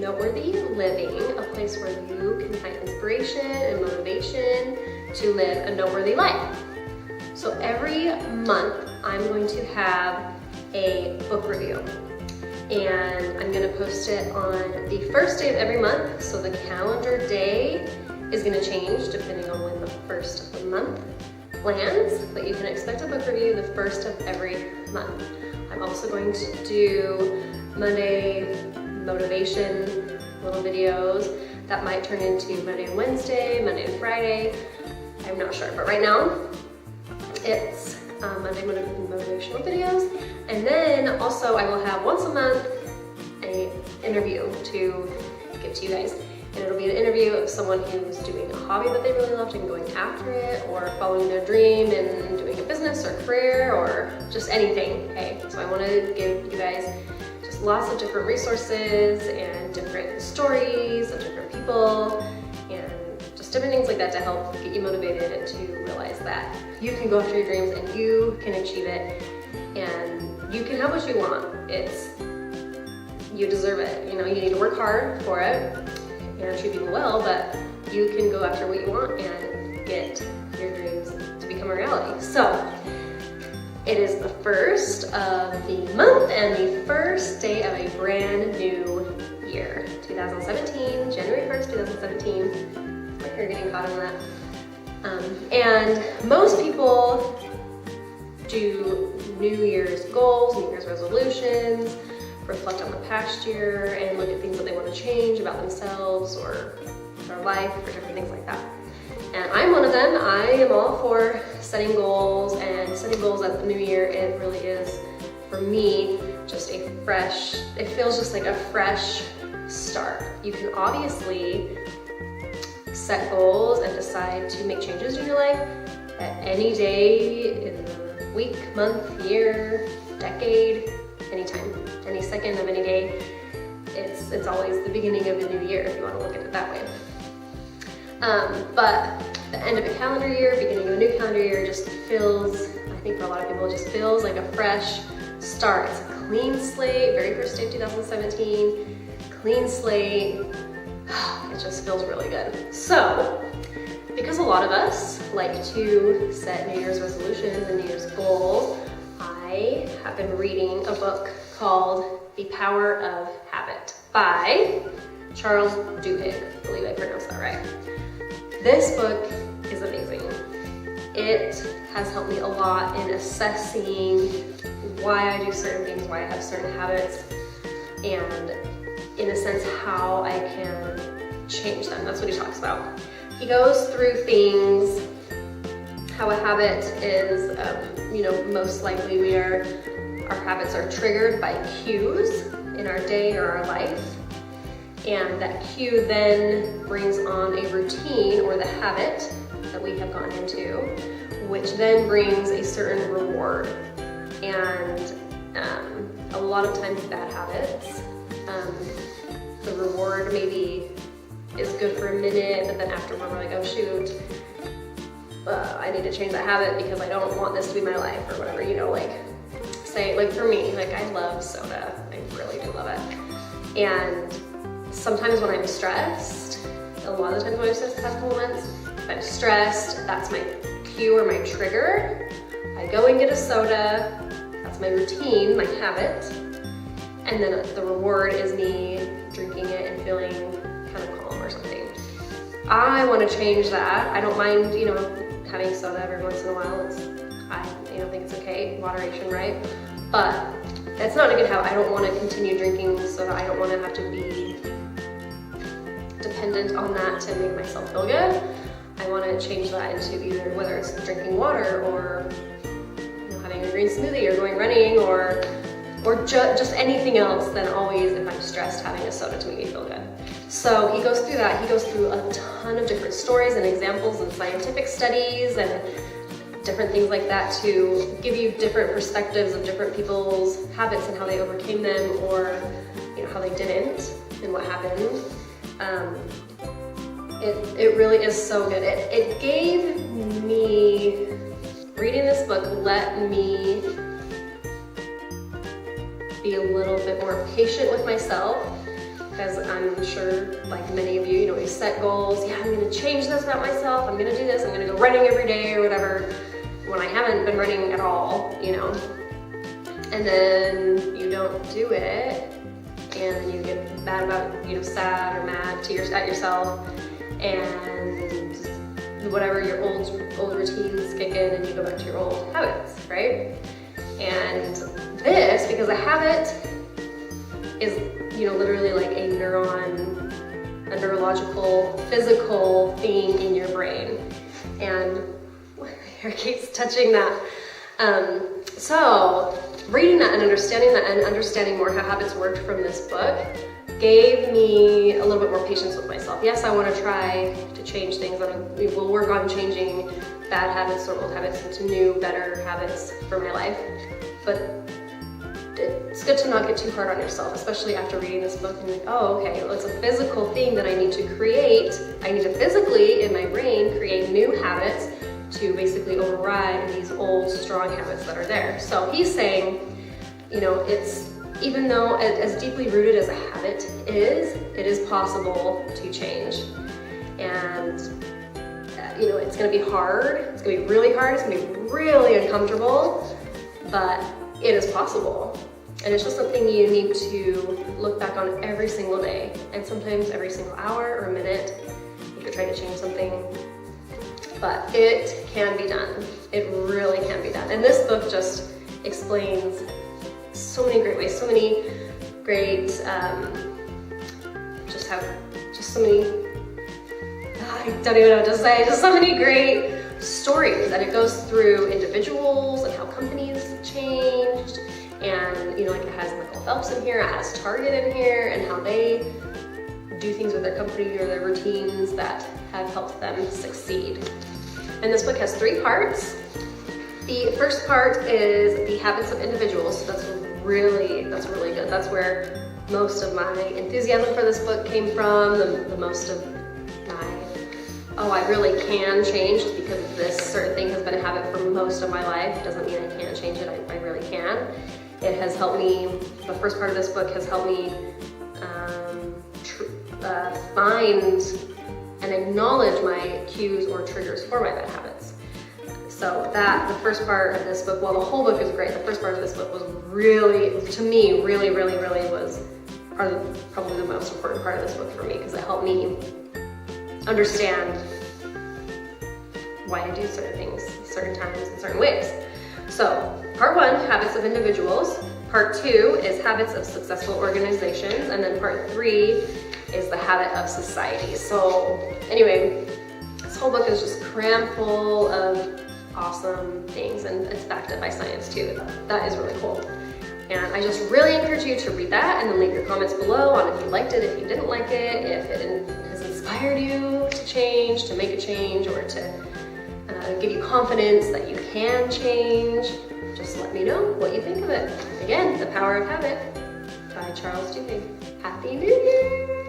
Noteworthy Living, a place where you can find inspiration and motivation to live a noteworthy life. So every month I'm going to have a book review, and I'm going to post it on the first day of every month. So the calendar day is going to change depending on when the first of the month lands, but you can expect a book review the first of every month. I'm also going to do Monday motivation little videos that might turn into Monday and Wednesday, Monday and Friday. I'm not sure, but right now it's Monday motivational videos. And then also I will have once a month an interview to give to you guys. And it'll be an interview of someone who's doing a hobby that they really loved and going after it, or following their dream and doing a business or career or just anything, okay? So I want to give you guys just lots of different resources and different stories of different people and just different things like that to help get you motivated and to realize that you can go after your dreams and you can achieve it and you can have what you want. You deserve it. You know, you need to work hard for it. And few people will, but you can go after what you want and get your dreams to become a reality. So it is the first of the month and the first day of a brand new year, 2017, January 1st, 2017. Like you're getting caught on that. And most people do New Year's goals, New Year's resolutions, reflect on the past year and look at things that they want to change about themselves or their life or different things like that. And I'm one of them. I am all for setting goals, and setting goals at the new year, it really is, for me, just a fresh, it feels just like a fresh start. You can obviously set goals and decide to make changes in your life at any day in the week, month, year, decade, anytime, any second of any day. It's always the beginning of a new year if you want to look at it that way. But the end of a calendar year, beginning of a new calendar year just feels, I think for a lot of people, it just feels like a fresh start. It's a clean slate, very first day of 2017, clean slate. It just feels really good. So, because a lot of us like to set New Year's resolutions and New Year's goals, I have been reading a book called The Power of Habit by Charles Duhigg. I believe I pronounced that right. This book is amazing. It has helped me a lot in assessing why I do certain things, why I have certain habits, and in a sense how I can change them. That's what he talks about. He goes through things, how a habit is, most likely our habits are triggered by cues in our day or our life. And that cue then brings on a routine or the habit that we have gone into, which then brings a certain reward. And a lot of times bad habits, the reward maybe is good for a minute, but then afterward we're like, oh shoot, I need to change that habit because I don't want this to be my life or whatever, say, like for me, I love soda, I really do love it. And sometimes when I'm stressed, a lot of the times when I'm stressed the past couple months, if I'm stressed, that's my cue or my trigger. I go and get a soda, that's my routine, my habit, and then the reward is me drinking it and feeling kind of calm or something. I want to change that. I don't mind, having soda every once in a while. I think it's okay, moderation, right? But that's not a good habit. I don't want to continue drinking soda. I don't want to have to be dependent on that to make myself feel good. I want to change that into either whether it's drinking water or having a green smoothie or going running or just anything else than always, if I'm stressed, having a soda to make me feel good. So he goes through that. He goes through a ton of different stories and examples and scientific studies and different things like that to give you different perspectives of different people's habits and how they overcame them, or how they didn't and what happened. It really is so good. It gave me, reading this book let me be a little bit more patient with myself as I'm sure like many of you, you set goals. Yeah, I'm gonna change this about myself. I'm gonna do this. I'm gonna go running every day or whatever, when I haven't been running at all, and then you don't do it, and then you get mad about, sad or mad at yourself, and whatever, your old routines kick in and you go back to your old habits, right? And this, because a habit is, literally like a neurological, physical thing in your brain. And here Kate's touching that. So reading that and understanding more how habits worked from this book gave me a little bit more patience with myself. Yes, I want to try to change things. We will work on changing bad habits or old habits into new, better habits for my life. But it's good to not get too hard on yourself, especially after reading this book and you're like, oh, okay, well, it's a physical thing that I need to create. I need to physically, in my brain, create new habits to basically override these old, strong habits that are there. So he's saying, it's, even though as deeply rooted as a habit is, it is possible to change. And, it's gonna be hard. It's gonna be really hard. It's gonna be really uncomfortable, but it is possible. And it's just something you need to look back on every single day, and sometimes every single hour or minute. You could try to change something, but it can be done. It really can be done. And this book just explains so many great ways, so many great, I don't even know what to say, just so many great stories that it goes through individuals and how companies changed, and like it has Michael Phelps in here, it has Target in here, and how they do things with their company or their routines that have helped them succeed. And this book has 3 parts. The first part is the habits of individuals. So that's really good. That's where most of my enthusiasm for this book came from. The most of my, I really can change, just because this certain thing has been a habit for most of my life. Doesn't mean I can't change it. I really can. It has helped me. The first part of this book has helped me find and acknowledge my cues or triggers for my bad habits. So the first part of this book, well, the whole book is great. The first part of this book was really, to me, really was probably the most important part of this book for me, because it helped me understand why I do certain things, certain times, in certain ways. So part 1, habits of individuals. Part 2 is habits of successful organizations. And then part 3 is the habit of society. So anyway, this whole book is just crammed full of awesome things, and it's backed up by science too. That is really cool. And I just really encourage you to read that, and then leave your comments below on if you liked it, if you didn't like it, if it has inspired you to change, to make a change, or to give you confidence that you can change. Just let me know what you think of it. Again, The Power of Habit by Charles Duhigg. Happy New Year!